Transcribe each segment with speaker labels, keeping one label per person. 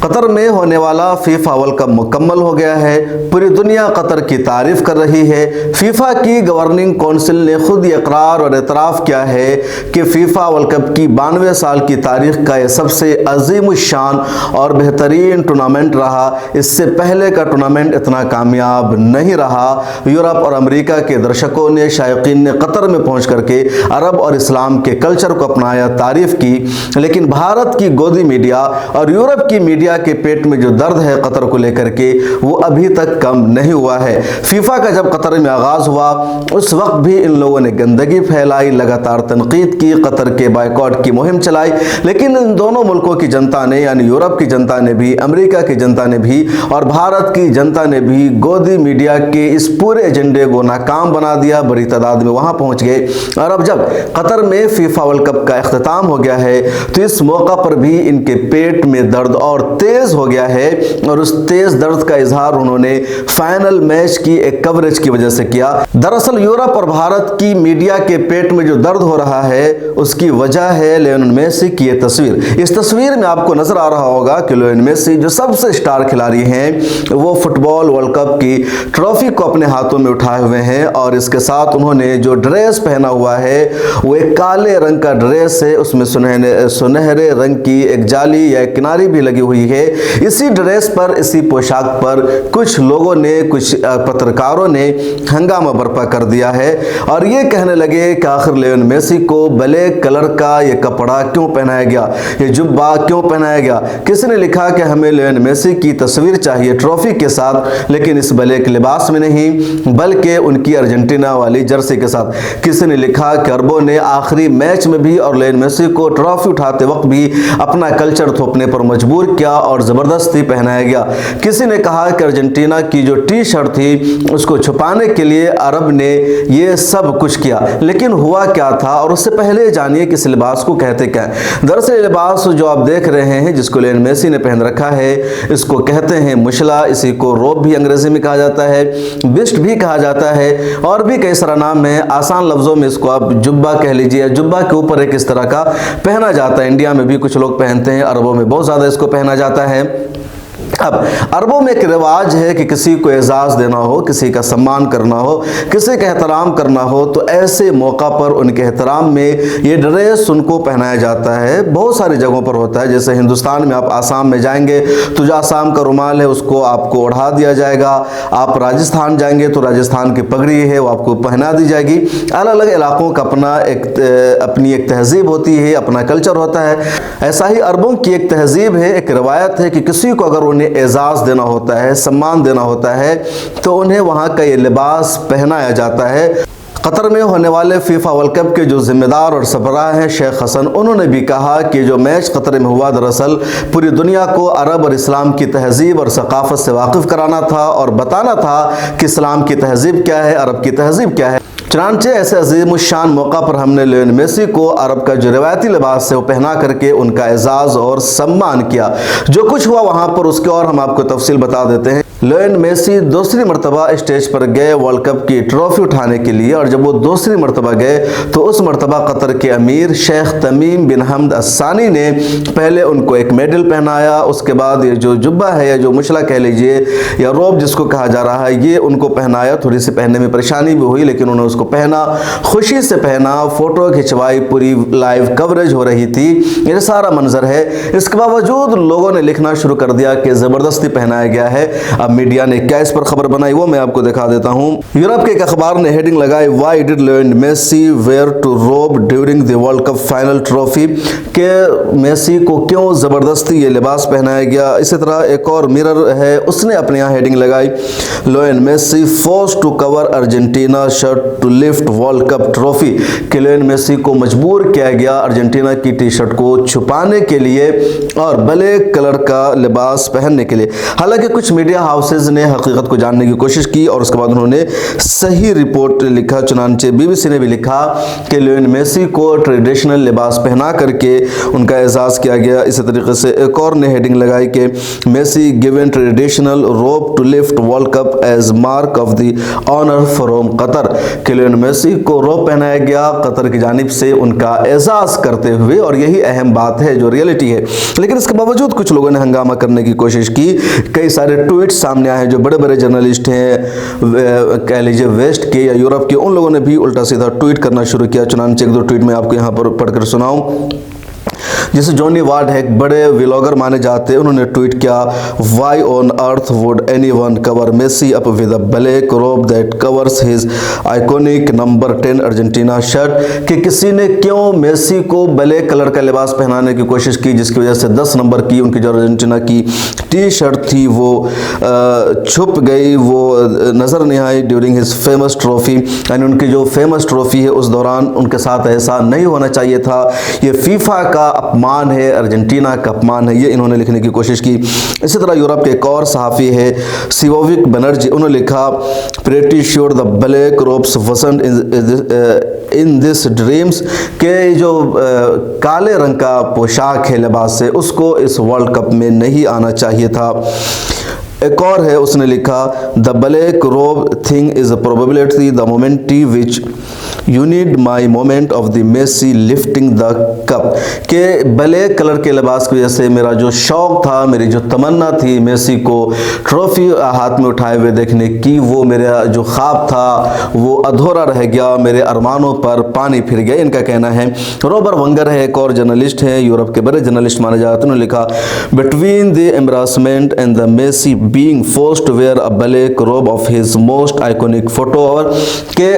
Speaker 1: Qatar में होने वाला फीफा वर्ल्ड कप मुकम्मल हो गया है। पूरी दुनिया कतर की तारीफ कर रही है। फीफा की गवर्निंग काउंसिल ने खुद इकरार और एतराफ़ किया है कि फीफा वर्ल्ड कप की 92 साल की तारीख का यह सबसे अजीम शान और बेहतरीन टूर्नामेंट रहा। इससे पहले का टूर्नामेंट इतना कामयाब नहीं रहा। यूरोप और अमेरिका के दर्शकों ने, शायकीन ने कतर में पहुँच करके अरब और इस्लाम के कल्चर को अपनाया, तारीफ की। लेकिन भारत की गोदी मीडिया और यूरोप की मीडिया के पेट में जो दर्द है कतर को लेकर के, वो अभी तक कम नहीं हुआ है। फीफा का जब कतर में आगाज हुआ उस वक्त भी इन लोगों ने गंदगी फैलाई, लगातार तनकीद की, कतर के बायकॉट की मुहिम चलाई। लेकिन इन दोनों मुल्कों की जनता ने, यानी यूरोप की जनता ने भी, अमेरिका की जनता ने भी और भारत की जनता ने भी गोदी मीडिया के इस पूरे एजेंडे को नाकाम बना दिया। बड़ी तादाद में वहां पहुंच गए। और अब जब कतर में फीफा वर्ल्ड कप का इख्तिताम हो गया है तो इस मौका पर भी इनके पेट में दर्द और तेज हो गया है। और उस तेज दर्द का इजहार उन्होंने फाइनल मैच की एक कवरेज की वजह से किया। दरअसल यूरोप और भारत की मीडिया के पेट में जो दर्द हो रहा है उसकी वजह है लियोनेल मेसी की ये तस्वीर। इस तस्वीर में आपको नजर आ रहा होगा कि लियोनेल मेसी जो सबसे स्टार खिलाड़ी हैं, वो फुटबॉल वर्ल्ड कप की ट्रॉफी को अपने हाथों में उठाए हुए हैं। और इसके साथ उन्होंने जो ड्रेस पहना हुआ है वो एक काले रंग का ड्रेस है, उसमें सुनहरे रंग की एक जाली या किनारी भी लगी हुई है। इसी ड्रेस पर, इसी पोशाक पर कुछ लोगों ने, कुछ पत्रकारों ने हंगामा बर्पा कर दिया है और ये कहने लगे कि आखिर लियोनेल मेसी को ब्लैक कलर का ये कपड़ा क्यों पहनाया गया, ये जुब्बा क्यों पहनाया गया। किसी ने लिखा कि हमें लियोनेल मेसी की तस्वीर चाहिए ट्रॉफी के साथ, लेकिन इस ब्लैक लिबास में नहीं बल्कि उनकी अर्जेंटीना वाली जर्सी के साथ। किसी ने लिखा कि अरबों ने आखिरी मैच में भी और लियोनेल मेसी को ट्रॉफी उठाते वक्त भी अपना कल्चर थोपने पर मजबूर किया और जबरदस्ती पहनाया गया। किसी ने कहा कि अर्जेंटीना की जो टी शर्ट थी उसको छुपाने के लिए अरब ने ये सब कुछ किया। लेकिन हुआ क्या था, और उससे पहले जानिए कि इस लिबास को कहते क्या है। दरअसल लिबास जो आप देख रहे हैं जिसको लियोनेल मेसी ने पहन रखा है, इसको कहते हैं मुशला। इसी को रोब भी अंग्रेजी में कहा जाता है, बिस्ट भी कहा जाता है और भी कई सारा नाम है। आसान लफ्जों में इसको आप जुब्बा कह लीजिए। जुब्बा के ऊपर एक इस तरह का पहना जाता है। इंडिया में भी कुछ लोग पहनते हैं, अरबों में बहुत ज्यादा इसको पहना जाता है। अब अरबों में एक रिवाज है कि किसी को एजाज़ देना हो, किसी का सम्मान करना हो, किसी का एहतराम करना हो तो ऐसे मौका पर उनके एहतराम में ये ड्रेस उनको पहनाया जाता है। बहुत सारी जगहों पर होता है, जैसे हिंदुस्तान में आप आसाम में जाएंगे तो जो आसाम का रुमाल है उसको आपको ओढ़ा दिया जाएगा। आप राजस्थान जाएंगे तो राजस्थान की पगड़ी है वो आपको पहना दी जाएगी। अलग अलग इलाकों का अपनी एक तहजीब होती है, अपना कल्चर होता है। ऐसा ही अरबों की एक तहजीब है, एक रवायत है कि किसी को अगर उन्हें एजाज़ देना होता है, सम्मान देना होता है तो उन्हें वहाँ का ये लिबास पहनाया जाता है। कतर में होने वाले फीफा वर्ल्ड कप के जो जिम्मेदार और सरबराह हैं शेख हसन, उन्होंने भी कहा कि जो मैच कतर में हुआ दरअसल पूरी दुनिया को अरब और इस्लाम की तहजीब और सकाफत से वाकिफ़ कराना था और बताना था कि इस्लाम की तहजीब क्या है, अरब की तहजीब क्या है। चुनांचे ऐसे अजीम शान मौका पर हमने लियोनेल मेसी को अरब का जो रिवायती लिबास है वो पहना करके उनका एजाज़ और सम्मान किया। जो कुछ हुआ वहाँ पर उसके और हम आपको तफसील बता देते हैं। लियोनेल मेसी दूसरी मरतबा स्टेज पर गए वर्ल्ड कप की ट्रॉफी उठाने के लिए, और जब वो दूसरी मरतबा गए तो उस मरतबा कतर के अमीर शेख तमीम बिन हमद अस्सानी ने पहले उनको एक मेडल पहनाया। उसके बाद ये जो जुब्बा है या जो मुशला कह लीजिए या रोब जिसको कहा जा रहा है, ये उनको पहनाया। थोड़ी सी पहनने में परेशानी भी हुई लेकिन उन्होंने उसको पहना, खुशी से पहना, फोटो खिंचवाई, पूरी लाइव कवरेज हो रही थी। ये सारा मंजर है। इसके बावजूद लोगों ने लिखना शुरू कर दिया कि ज़बरदस्ती पहनाया गया है। अब मीडिया ने क्या इस पर खबर बनाई वो मैं आपको दिखा देता हूं। यूरोप के एक अखबार ने हेडिंग लगाई, why did Lionel Messi wear to robe during the world cup final trophy, के मेसी को क्यों ज़बरदस्ती ये लिबास पहनाया गया। इसी तरह एक और मिरर है, उसने अपने यहाँ हेडिंग लगाई, Lionel Messi forced to cover Argentina shirt to lift world cup trophy, कि लियोनेल मेसी को मजबूर किया गया अर्जेंटीना की टी शर्ट को छुपाने के लिए और ब्लैक कलर का लिबास पहनने के लिए। हालांकि कुछ मीडिया हाउसेज ने हकीकत को जानने की कोशिश की और उसके बाद उन्होंने सही रिपोर्ट लिखा। चुनांचे बीबीसी ने भी लिखा कि लियोनेल मेसी को ट्रेडिशनल लिबास पहना करके उनका एजाज़ किया गया। इसी तरीके से एक और ने हेडिंग लगाई कि Messi given traditional robe to lift world cup as mark of the honour from Qatar. कि लियोनेल मेसी को रोब पहनाया गया कतर की जानिब से उनका एजाज़ करते हुए, और यही अहम बात है जो रियलिटी है। लेकिन इसके बावजूद कुछ लोगों ने हंगामा करने की कोशिश की। कई सारे ट्वीट्स सामने आए जो बड़े बड़े जर्नलिस्ट हैं, कह लीजिए वेस्ट के या यूरोप के, उन लोगों ने भी उल्टा सीधा ट्वीट करना शुरू किया। चुनांचे एक दो ट्वीट में आपको यहाँ पर पढ़कर सुनाऊं। जैसे जॉनी वार्ड है, एक बड़े व्लॉगर माने जाते हैं, उन्होंने ट्वीट किया, why on earth would anyone cover Messi up with a black robe that covers his iconic number 10 Argentina shirt. कि किसी ने क्यों मेसी को ब्लैक कलर का लिबास पहनाने की कोशिश की जिसकी वजह से 10 नंबर की उनकी जो अर्जेंटीना की टी शर्ट थी वो छुप गई, वो नज़र नहीं आई ड्यूरिंग हिज फेमस ट्रॉफी। यानी उनकी जो फेमस ट्रॉफी है उस दौरान उनके साथ ऐसा नहीं होना चाहिए था। ये फीफा का अपमान है, अर्जेंटीना का अपमान है, ये इन्होंने लिखने की कोशिश की। इसी तरह यूरोप के एक और सहाफ़ी है सिवोविक बनर्जी, उन्होंने लिखा, pretty sure the black robes wasn't in this dreams. के जो काले रंग का पोशाक है, लिबास है, उसको इस वर्ल्ड कप में नहीं आना चाहिए था। एक और है, उसने लिखा, the black robe thing is a probability the moment which you need my moment of the Messi lifting the cup. के ब्लैक कलर के लिबास की वजह से मेरा जो शौक था, मेरी जो तमन्ना थी मेसी को ट्रॉफी हाथ में उठाए हुए देखने की, वो मेरा जो ख्वाब था वो अधूरा रह गया, मेरे अरमानों पर पानी फिर गया, इनका कहना है। रॉबर्ट वंगर है, एक और जर्नलिस्ट है, यूरोप के बड़े जर्नलिस्ट माने जाते हैं, उन्होंने लिखा, between the embarrassment and the Messi being forced to wear a black robe of his most iconic photo, और के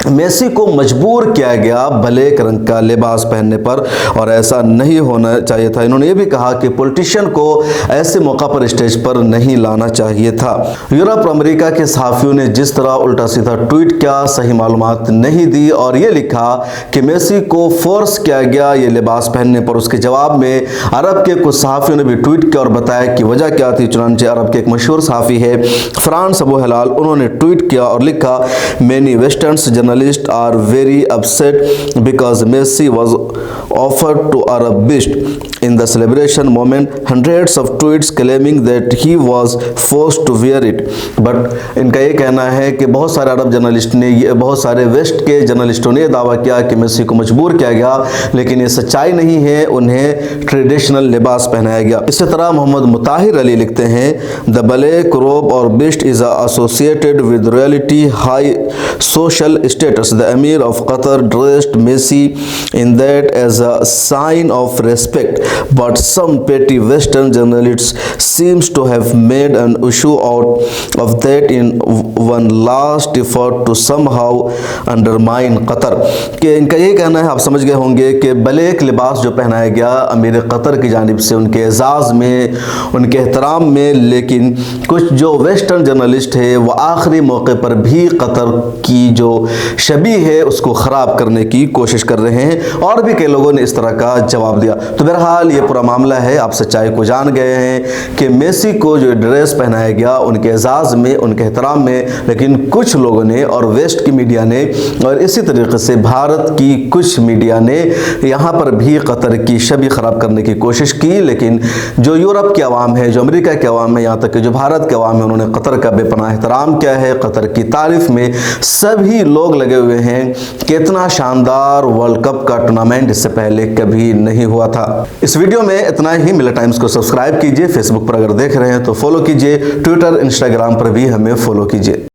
Speaker 1: मेसी को मजबूर किया गया ब्लैक रंग का लिबास पहनने पर, और ऐसा नहीं होना चाहिए था। इन्होंने ये भी कहा कि पॉलिटिशियन को ऐसे मौका पर स्टेज पर नहीं लाना चाहिए था। यूरोप और अमेरिका के सहाफ़ियों ने जिस तरह उल्टा सीधा ट्वीट किया, सही मालूमात नहीं दी और ये लिखा कि मेसी को फोर्स किया गया ये लिबास पहनने पर। उसके जवाब में अरब के कुछ सहाफ़ियों ने भी ट्वीट किया और बताया कि वजह क्या थी। चुनांचे अरब के एक मशहूर सहाफ़ी है फ्रांस अबू हिलाल, उन्होंने ट्वीट किया और लिखा, many western journalists are very upset because Messi was offered to Arab beast in the celebration moment. Hundreds of tweets claiming that he was forced to wear it. But इनका ये कहना है कि बहुत सारे अरब जर्नलिस्ट ने, बहुत सारे वेस्ट के जर्नलिस्टों ने दावा किया कि मेसी को मजबूर किया गया, लेकिन ये सच्चाई नहीं है, उन्हें ट्रेडिशनल लिबास पहनाया गया। इसी तरह मोहम्मद मुताहिर अली लिखते हैं, द ब्लैक रोब और बिस्ट is associated with royalty high social status. The Emir of Qatar dressed Messi in that as a sign of respect, but some petty Western journalists seems to have made an issue out of that in one last effort to somehow undermine Qatar. कि इनका ये कहना है, आप समझ गए होंगे, कि ब्लैक लिबास जो पहनाया गया अमीर कतर की जानिब से उनके एजाज़ में, उनके एहतराम में, लेकिन कुछ जो वेस्टर्न जर्नलिस्ट है वो आखिरी मौके पर भी कतर की जो शबी है उसको ख़राब करने की कोशिश कर रहे हैं, और भी कई लोगों ने इस तरह का जवाब दिया। तो बहरहाल ये पूरा मामला है, आप सच्चाई को जान गए हैं कि मेसी को जो ड्रेस पहनाया गया उनके एजाज़ में, उनके एहतराम में, लेकिन कुछ लोगों ने और वेस्ट की मीडिया ने और इसी तरीके से भारत की कुछ मीडिया ने यहाँ पर भी कतर की शबी ख़राब करने की कोशिश की। लेकिन जो यूरोप की आवाम है, जो अमेरिका की आवाम है, यहाँ तक कि जो भारत की आवाम है, उन्होंने कतर का बेपनाह एहतराम किया है। कतर की तारीफ़ में सभी लोग लगे हुए हैं कि इतना शानदार वर्ल्ड कप का टूर्नामेंट इससे पहले कभी नहीं हुआ था। इस वीडियो में इतना ही। मिलर टाइम्स को सब्सक्राइब कीजिए, फेसबुक पर अगर देख रहे हैं तो फॉलो कीजिए, ट्विटर इंस्टाग्राम पर भी हमें फॉलो कीजिए।